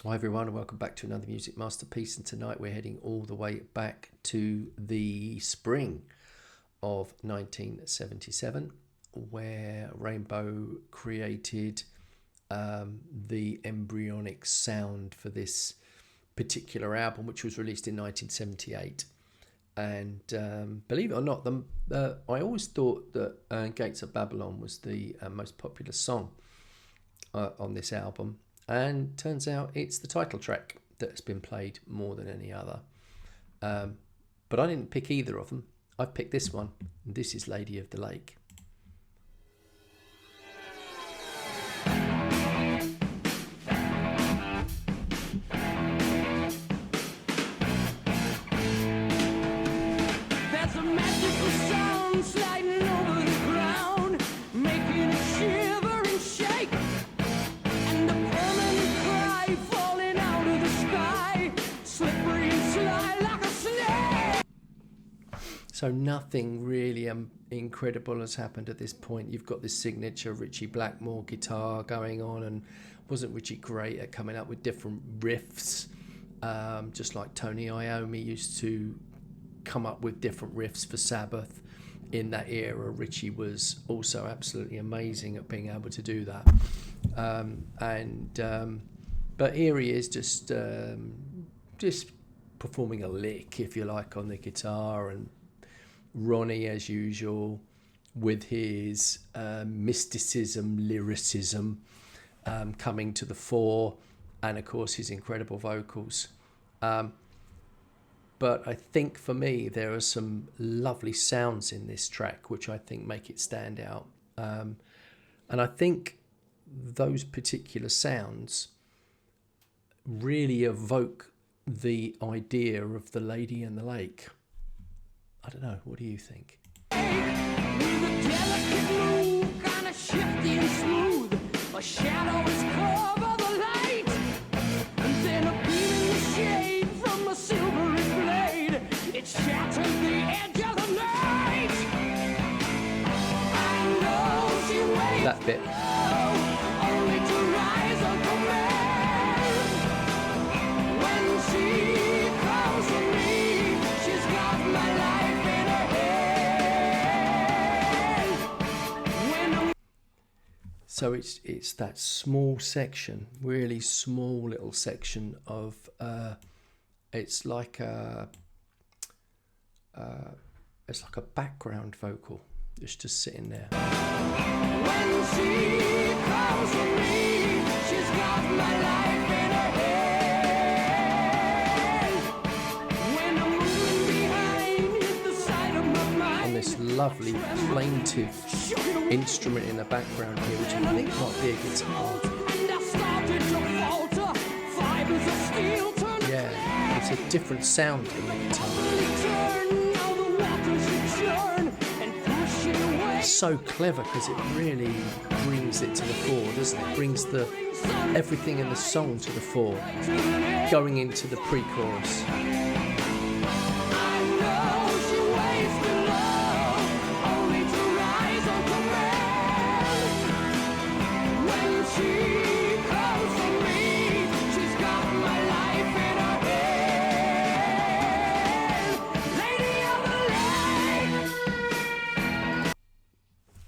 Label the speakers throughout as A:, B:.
A: Hi everyone and welcome back to another Music Masterpiece, and tonight we're heading all the way back to the spring of 1977 where Rainbow created the embryonic sound for this particular album, which was released in 1978. And believe it or not, I always thought that Gates of Babylon was the most popular song on this album. And turns out it's the title track that's been played more than any other. But I didn't pick either of them. I've picked this one. This is Lady of the Lake.
B: There's a magical sound sliding over the ground, making it shiver and shake. And a permanent cry falling out of the sky, slippery and sly like a snake.
A: So nothing really incredible has happened at this point. You've got this signature Ritchie Blackmore guitar going on, and wasn't Ritchie great at coming up with different riffs, just like Tony Iommi used to come up with different riffs for Sabbath in that era. Ritchie was also absolutely amazing at being able to do that. But here he is just performing a lick, if you like, on the guitar, and Ronnie, as usual, with his mysticism, lyricism coming to the fore, and of course his incredible vocals. But I think for me there are some lovely sounds in this track which I think make it stand out. And I think those particular sounds really evoke the idea of the Lady in the Lake. I don't know, what do you think?
B: With a delicate move, kind of shifty and smooth, a shadow is cover the light, and then a beam of shade from a silvery blade, it shatters the edge of the night. I know she waits
A: That bit.
B: only to rise on command. When she calls for me, she's got my life in her hand. When I'm
A: So it's that small section, really small little section of it's like a background vocal, just sitting there.
B: When she calls for me, she's got my life in her hand. When I'm moving behind, hit the side of my mind.
A: And this lovely plaintive instrument in the background here, which I think might be a guitar.
B: And I started to falter, fibers of steel turn
A: Yeah, it's a different sound in the guitar.
B: turn, now the waters you churn and push it away.
A: It's so clever because it really brings it to the fore, doesn't it? Brings the everything in the song to the fore, going into the pre-chorus.
B: I know she waits below, only to rise on command. When she calls for me, she's got my life in her hand. Lady of the Lake.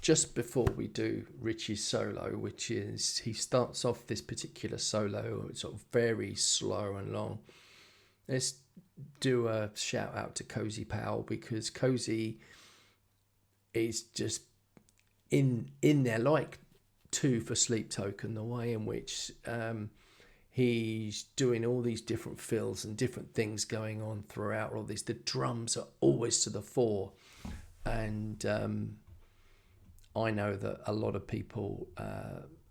A: Just before we do Ritchie's solo, which is, he starts off this particular solo sort of very slow and long. Let's do a shout out to Cozy Powell, because Cozy is just in there, like Two for Sleep Token, the way in which he's doing all these different fills and different things going on throughout all this. The drums are always to the fore, and I know that a lot of people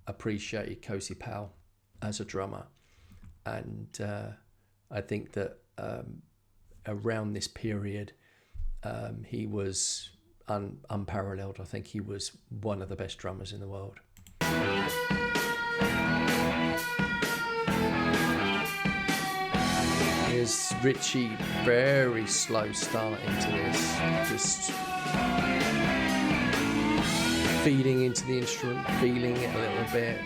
A: appreciated Cozy Powell as a drummer, and I think that around this period he was unparalleled. I think he was one of the best drummers in the world. Here's Ritchie, very slow start into this, just feeding into the instrument, feeling it a little bit.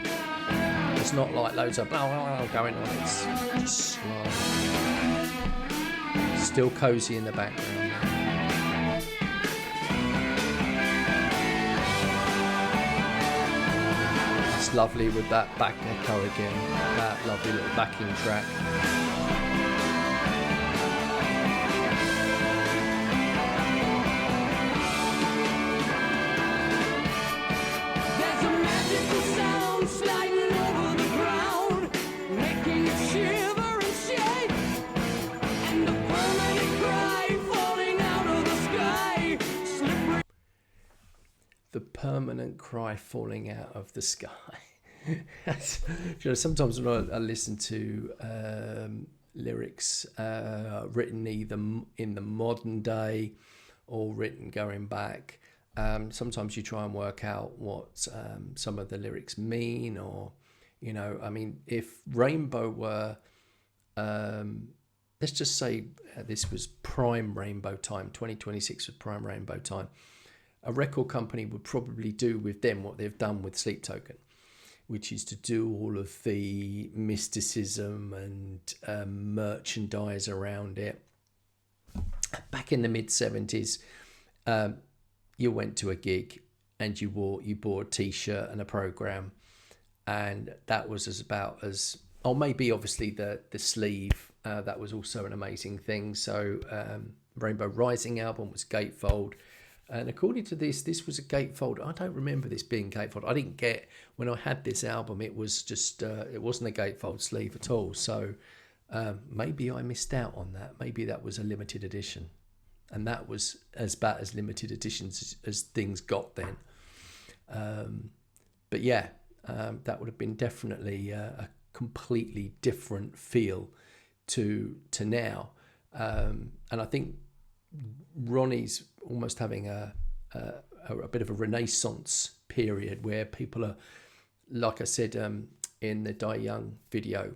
A: The It's not like loads of blah, blah, blah going on. It's just slow. Still cozy in the background. It's lovely with that back echo again. That lovely little backing track.
B: There's a magical sound sliding over the ground, making it shiver and shake, and a permanent cry falling out of the sky. Slippery.
A: The permanent cry falling out of the sky. Sometimes when I listen to lyrics written either in the modern day or written going back, sometimes you try and work out what some of the lyrics mean, or, you know, I mean, if Rainbow were, let's just say this was prime Rainbow time, 2026 was prime Rainbow time, a record company would probably do with them what they've done with Sleep Token, which is to do all of the mysticism and merchandise around it. Back in the mid-70s, you went to a gig and you bought a t-shirt and a program, and that was maybe obviously the sleeve, that was also an amazing thing. So Rainbow Rising album was gatefold, and according to this was a gatefold. I don't remember this being gatefold. I didn't get, when I had this album, it was just it wasn't a gatefold sleeve at all. So maybe I missed out on that. Maybe that was a limited edition, and that was as bad as limited editions as things got then. But yeah, that would have been definitely a completely different feel to now. And I think Ronnie's almost having a bit of a renaissance period where people are, like I said in the Die Young video,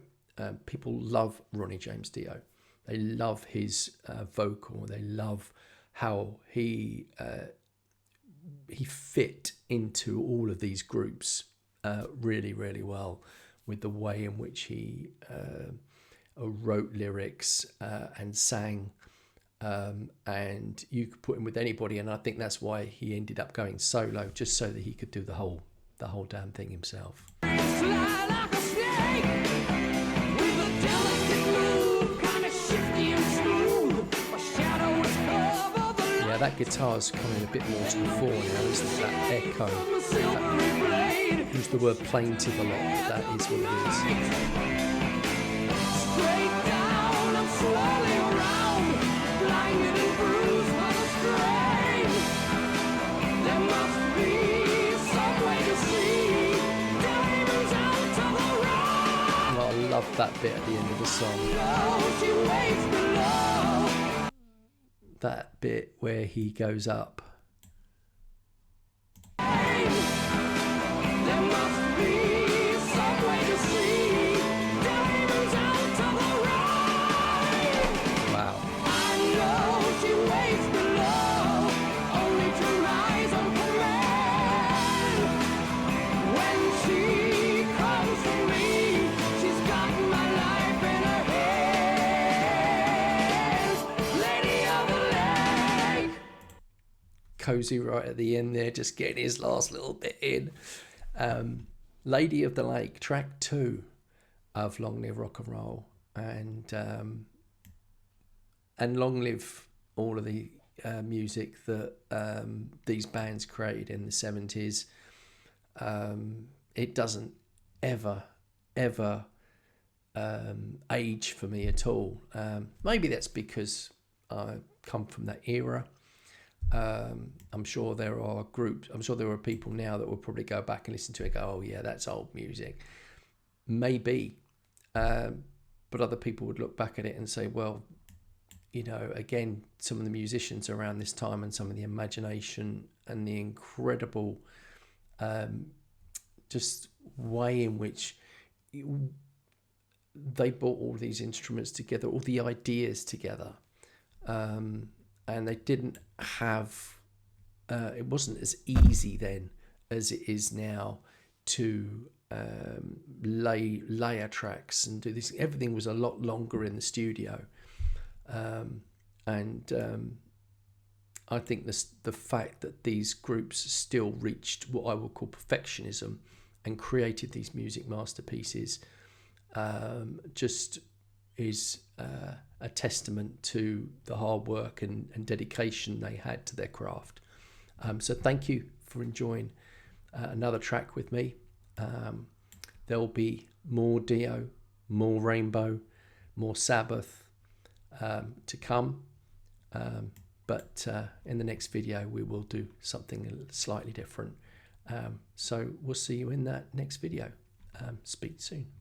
A: people love Ronnie James Dio. They love his vocal. They love how he fit into all of these groups really, really well, with the way in which he wrote lyrics and sang. And you could put him with anybody, and I think that's why he ended up going solo, just so that he could do the whole damn thing himself.
B: Fly like a snake, with a delicate move, kind of shifty and smooth. A shadow is cover the
A: Yeah, that guitar's coming a bit more to the fore now, isn't it? That echo.
B: from a silvery blade.
A: Use the word plaintive a lot, but that is what it is.
B: Straight down and slowly around, blinded and bruised by the strain. There must be some way to see diamonds out to the right.
A: Well, I love that bit at the end of the song.
B: She waits below.
A: That bit where he goes up.
B: There must be some way to see diamonds out to the right.
A: Wow.
B: I know she waits below, only to rise on command. When she comes to me, she's got my life in her hands. Lady of the Lake.
A: Cozy right at the end there, just getting his last little bit in. Lady of the Lake, track 2 of Long Live Rock and Roll, and long live all of the music that these bands created in the 70s. It doesn't ever age for me at all. Maybe that's because I come from that era. I'm sure there are people now that will probably go back and listen to it and go, oh yeah, that's old music. Maybe. But other people would look back at it and say, well, you know, again, some of the musicians around this time and some of the imagination and the incredible just way in which they brought all these instruments together, all the ideas together. And they didn't have, it wasn't as easy then as it is now to layer tracks and do this. Everything was a lot longer in the studio, and I think the fact that these groups still reached what I would call perfectionism and created these music masterpieces just is a testament to the hard work and dedication they had to their craft. So thank you for enjoying another track with me. There'll be more Dio, more Rainbow, more Sabbath to come. But in the next video, we will do something slightly different. So we'll see you in that next video. Speak soon.